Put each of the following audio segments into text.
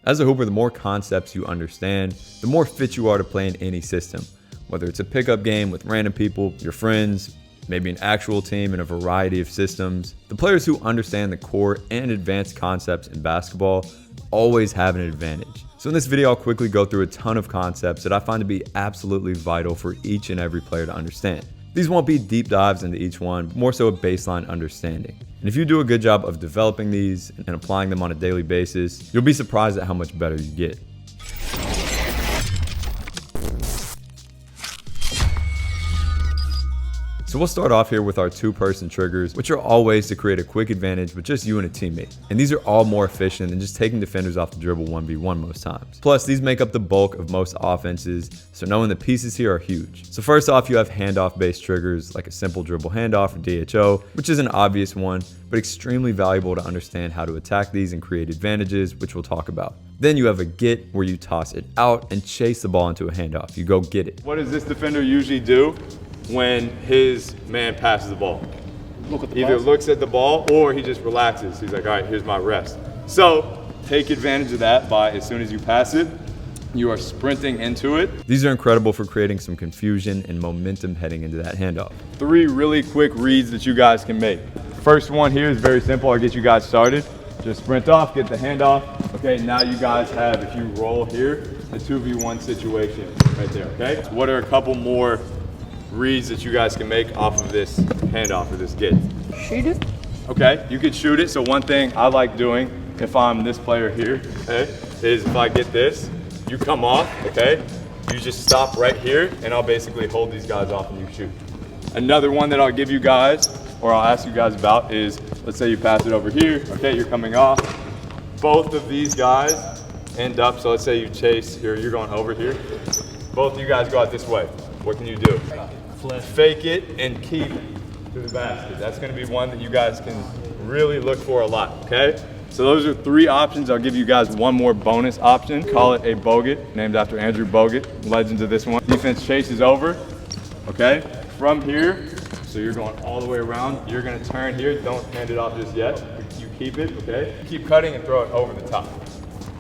As a hooper, the more concepts you understand, the more fit you are to play in any system. Whether it's a pickup game with random people, your friends, maybe an actual team in a variety of systems, the players who understand the core and advanced concepts in basketball always have an advantage. So in this video, I'll quickly go through a ton of concepts that I find to be absolutely vital for each and every player to understand. These won't be deep dives into each one, but more so a baseline understanding. And if you do a good job of developing these and applying them on a daily basis, you'll be surprised at how much better you get. So we'll start off here with our two-person triggers, which are all ways to create a quick advantage with just you and a teammate. And these are all more efficient than just taking defenders off the dribble 1v1 most times. Plus, these make up the bulk of most offenses, so knowing the pieces here are huge. So first off, you have handoff-based triggers like a simple dribble handoff or DHO, which is an obvious one, but extremely valuable to understand how to attack these and create advantages, which we'll talk about. Then you have a get, where you toss it out and chase the ball into a handoff. You go get it. What does this defender usually do when his man passes the ball? Either looks at the ball or he just relaxes. He's like, all right, here's my rest. So take advantage of that by, as soon as you pass it, you are sprinting into it. These are incredible for creating some confusion and momentum heading into that handoff. 3 really quick reads that you guys can make. First one here is very simple. I'll get you guys started. Just sprint off, get the handoff. Okay, now you guys have, if you roll here, a 2v1 situation right there, okay? So what are a couple more reads that you guys can make off of this handoff or this get? Shoot it. Okay, you could shoot it. So one thing I like doing if I'm this player here, okay, is if I get this, you come off, okay? You just stop right here and I'll basically hold these guys off and you shoot. Another one that I'll give you guys, or I'll ask you guys about is, let's say you pass it over here, okay, you're coming off. Both of these guys end up, so let's say you chase, you're going over here. Both of you guys go out this way. What can you do? Fake it and keep to the basket. That's going to be one that you guys can really look for a lot, okay? So those are 3 options. I'll give you guys one more bonus option. Call it a Bogut, named after Andrew Bogut, legend of this one. Defense chases over, okay? From here, so you're going all the way around. You're going to turn here. Don't hand it off just yet. You keep it, okay? Keep cutting and throw it over the top,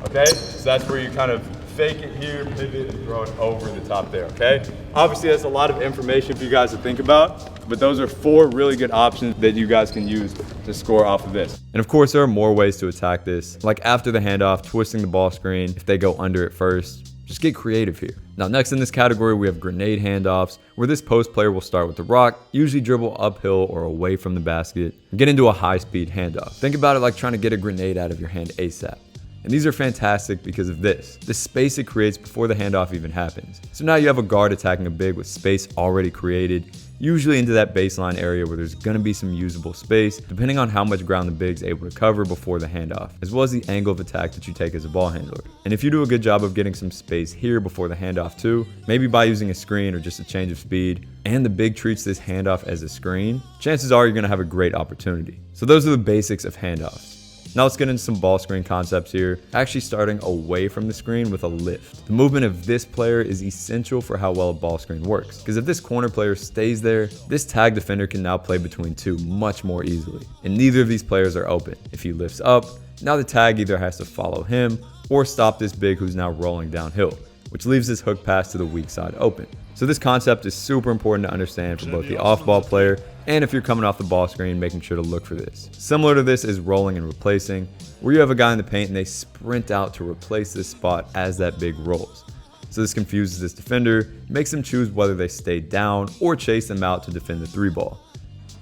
okay? So that's where you kind of fake it here, pivot, and throw it over the top there, okay? Obviously, that's a lot of information for you guys to think about, but those are 4 really good options that you guys can use to score off of this. And of course, there are more ways to attack this, like after the handoff, twisting the ball screen if they go under it first. Just get creative here. Now, next in this category, we have grenade handoffs, where this post player will start with the rock, usually dribble uphill or away from the basket, and get into a high-speed handoff. Think about it like trying to get a grenade out of your hand ASAP. And these are fantastic because of this, the space it creates before the handoff even happens. So now you have a guard attacking a big with space already created, usually into that baseline area where there's going to be some usable space, depending on how much ground the big's able to cover before the handoff, as well as the angle of attack that you take as a ball handler. And if you do a good job of getting some space here before the handoff too, maybe by using a screen or just a change of speed, and the big treats this handoff as a screen, chances are you're going to have a great opportunity. So those are the basics of handoffs. Now let's get into some ball screen concepts here, actually starting away from the screen with a lift. The movement of this player is essential for how well a ball screen works, because if this corner player stays there, this tag defender can now play between 2 much more easily, and neither of these players are open. If he lifts up, now the tag either has to follow him or stop this big who's now rolling downhill, which leaves this hook pass to the weak side open. So this concept is super important to understand for both the off-ball player and if you're coming off the ball screen, making sure to look for this. Similar to this is rolling and replacing, where you have a guy in the paint and they sprint out to replace this spot as that big rolls. So this confuses this defender, makes them choose whether they stay down or chase them out to defend the 3-ball.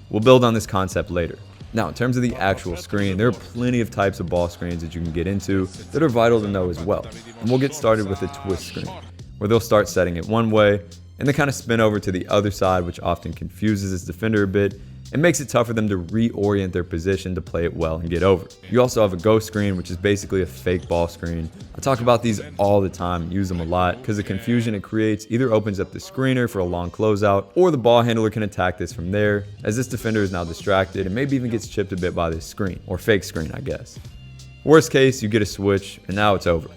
We'll build on this concept later. Now, in terms of the actual screen, there are plenty of types of ball screens that you can get into that are vital to know as well. And we'll get started with a twist screen, where they'll start setting it one way, and they kind of spin over to the other side, which often confuses this defender a bit and makes it tough for them to reorient their position to play it well and get over. You also have a ghost screen, which is basically a fake ball screen. I talk about these all the time, use them a lot, because the confusion it creates either opens up the screener for a long closeout, or the ball handler can attack this from there, as this defender is now distracted and maybe even gets chipped a bit by this screen, or fake screen, I guess. Worst case, you get a switch, and now it's over.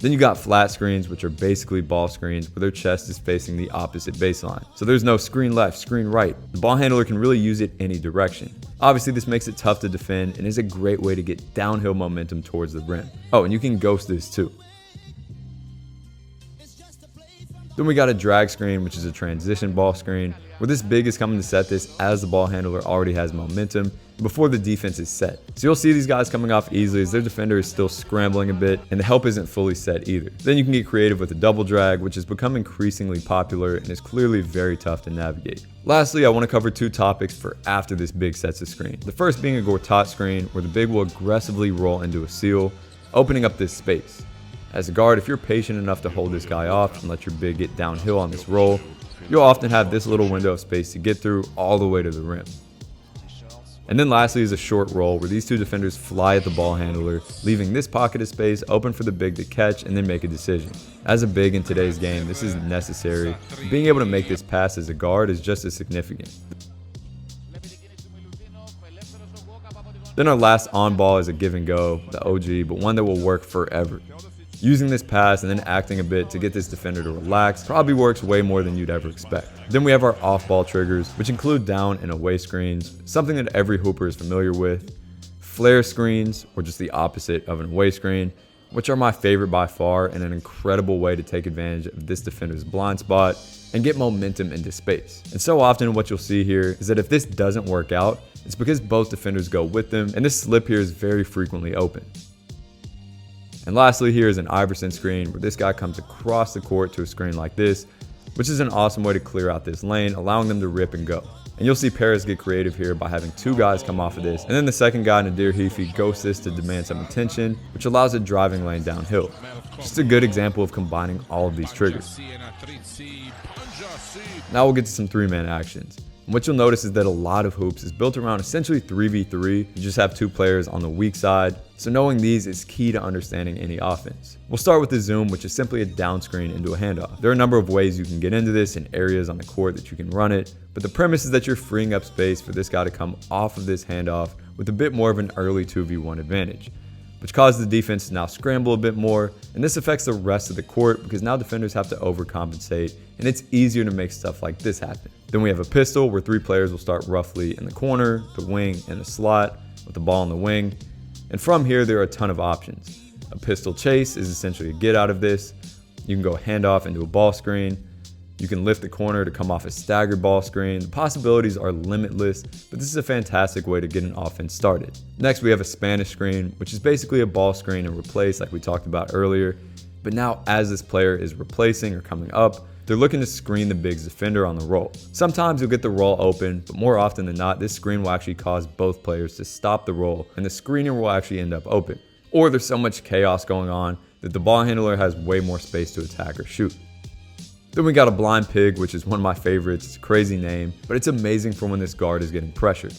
Then you got flat screens, which are basically ball screens where their chest is facing the opposite baseline. So there's no screen left, screen right. The ball handler can really use it any direction. Obviously, this makes it tough to defend and is a great way to get downhill momentum towards the rim. Oh, and you can ghost this too. Then we got a drag screen, which is a transition ball screen, where this big is coming to set this as the ball handler already has momentum before the defense is set. So you'll see these guys coming off easily as their defender is still scrambling a bit and the help isn't fully set either. Then you can get creative with a double drag, which has become increasingly popular and is clearly very tough to navigate. Lastly, I want to cover two topics for after this big sets a screen. The first being a Gortat screen, where the big will aggressively roll into a seal, opening up this space. As a guard, if you're patient enough to hold this guy off and let your big get downhill on this roll, you'll often have this little window of space to get through all the way to the rim. And then lastly is a short roll where these two defenders fly at the ball handler, leaving this pocket of space open for the big to catch and then make a decision. As a big in today's game, this is necessary. Being able to make this pass as a guard is just as significant. Then our last on ball is a give and go, the OG, but one that will work forever. Using this pass and then acting a bit to get this defender to relax probably works way more than you'd ever expect. Then we have our off-ball triggers, which include down and away screens, something that every hooper is familiar with, flare screens, or just the opposite of an away screen, which are my favorite by far and an incredible way to take advantage of this defender's blind spot and get momentum into space. And so often what you'll see here is that if this doesn't work out, it's because both defenders go with them, and this slip here is very frequently open. And lastly, here is an Iverson screen where this guy comes across the court to a screen like this, which is an awesome way to clear out this lane, allowing them to rip and go. And you'll see Paris get creative here by having two guys come off of this, and then the second guy, Nadir Heafy, ghosts this to demand some attention, which allows a driving lane downhill. Just a good example of combining all of these triggers. Now we'll get to some three-man actions. And what you'll notice is that a lot of hoops is built around essentially 3v3. You just have two players on the weak side. So knowing these is key to understanding any offense. We'll start with the zoom, which is simply a down screen into a handoff. There are a number of ways you can get into this and areas on the court that you can run it, but the premise is that you're freeing up space for this guy to come off of this handoff with a bit more of an early 2v1 advantage, which causes the defense to now scramble a bit more, and this affects the rest of the court because now defenders have to overcompensate, and it's easier to make stuff like this happen. Then we have a pistol where three players will start roughly in the corner, the wing, and the slot with the ball in the wing. And from here, there are a ton of options. A pistol chase is essentially a get out of this. You can go handoff into a ball screen. You can lift the corner to come off a staggered ball screen. The possibilities are limitless, but this is a fantastic way to get an offense started. Next, we have a Spanish screen, which is basically a ball screen and replace like we talked about earlier. But now as this player is replacing or coming up, they're looking to screen the big's defender on the roll. Sometimes you'll get the roll open, but more often than not, this screen will actually cause both players to stop the roll, and the screener will actually end up open. Or there's so much chaos going on that the ball handler has way more space to attack or shoot. Then we got a blind pig, which is one of my favorites. It's a crazy name, but it's amazing for when this guard is getting pressured.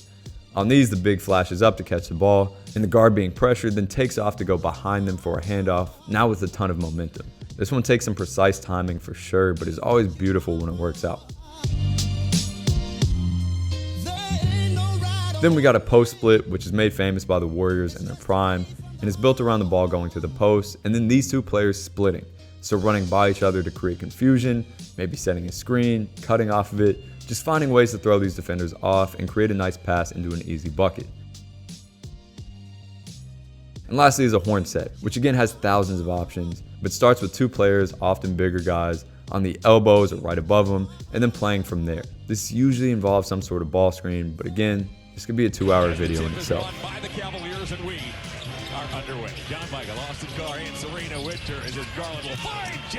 On these, the big flashes up to catch the ball, and the guard being pressured then takes off to go behind them for a handoff, now with a ton of momentum. This one takes some precise timing for sure, but is always beautiful when it works out. Then we got a post split, which is made famous by the Warriors in their prime, and is built around the ball going to the post, and then these two players splitting. So running by each other to create confusion, maybe setting a screen, cutting off of it, just finding ways to throw these defenders off and create a nice pass into an easy bucket. And lastly is a horn set, which again has thousands of options, but starts with two players, often bigger guys, on the elbows or right above them, and then playing from there. This usually involves some sort of ball screen, but again, this could be a 2-hour video in itself.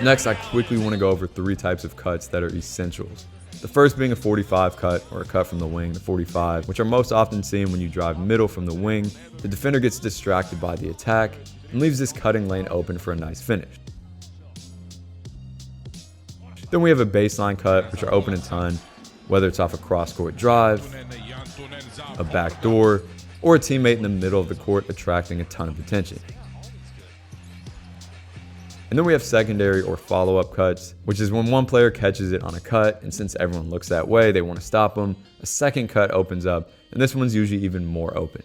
Next, I quickly want to go over 3 types of cuts that are essentials. The first being a 45 cut, or a cut from the wing, the 45, which are most often seen when you drive middle from the wing. The defender gets distracted by the attack and leaves this cutting lane open for a nice finish. Then we have a baseline cut, which are open a ton, whether it's off a cross-court drive, a back door, or a teammate in the middle of the court attracting a ton of attention. And then we have secondary or follow-up cuts, which is when one player catches it on a cut, and since everyone looks that way, they want to stop them. A second cut opens up, and this one's usually even more open.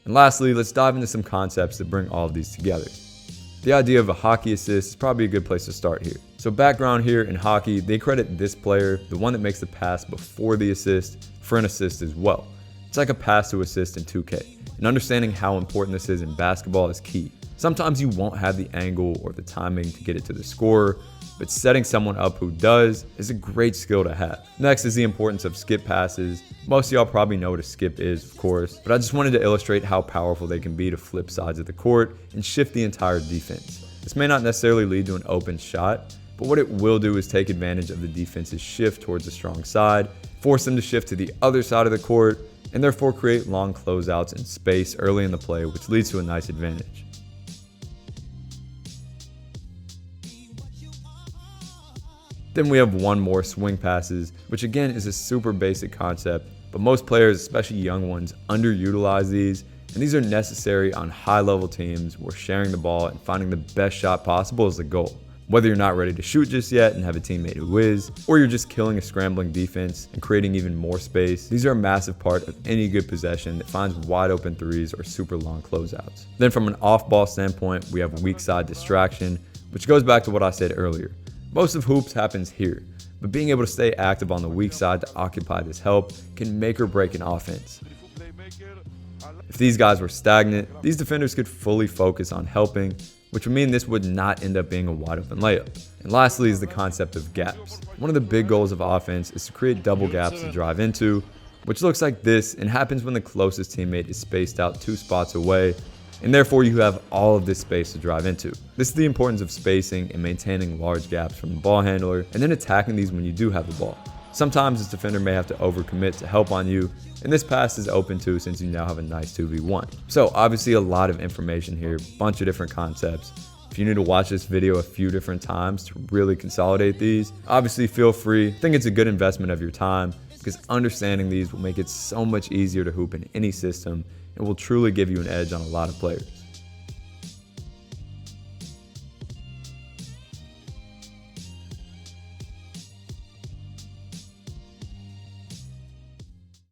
And lastly, let's dive into some concepts that bring all of these together. The idea of a hockey assist is probably a good place to start here. So background here in hockey, they credit this player, the one that makes the pass before the assist, for an assist as well. It's like a pass to assist in 2K, and understanding how important this is in basketball is key. Sometimes you won't have the angle or the timing to get it to the scorer, but setting someone up who does is a great skill to have. Next is the importance of skip passes. Most of y'all probably know what a skip is, of course, but I just wanted to illustrate how powerful they can be to flip sides of the court and shift the entire defense. This may not necessarily lead to an open shot, but what it will do is take advantage of the defense's shift towards a strong side, force them to shift to the other side of the court, and therefore create long closeouts in space early in the play, which leads to a nice advantage. Then we have one more, swing passes, which again is a super basic concept, but most players, especially young ones, underutilize these, and these are necessary on high-level teams where sharing the ball and finding the best shot possible is the goal. Whether you're not ready to shoot just yet and have a teammate who is, or you're just killing a scrambling defense and creating even more space, these are a massive part of any good possession that finds wide open threes or super long closeouts. Then from an off-ball standpoint, we have weak side distraction, which goes back to what I said earlier. Most of hoops happens here, but being able to stay active on the weak side to occupy this help can make or break an offense. If these guys were stagnant, these defenders could fully focus on helping, which would mean this would not end up being a wide open layup. And lastly is the concept of gaps. One of the big goals of offense is to create double gaps to drive into, which looks like this and happens when the closest teammate is spaced out 2 spots away, and therefore you have all of this space to drive into. This is the importance of spacing and maintaining large gaps from the ball handler, and then attacking these when you do have the ball. Sometimes this defender may have to overcommit to help on you, and this pass is open too since you now have a nice 2v1. So obviously a lot of information here, bunch of different concepts. If you need to watch this video a few different times to really consolidate these, obviously feel free. I think it's a good investment of your time because understanding these will make it so much easier to hoop in any system and will truly give you an edge on a lot of players.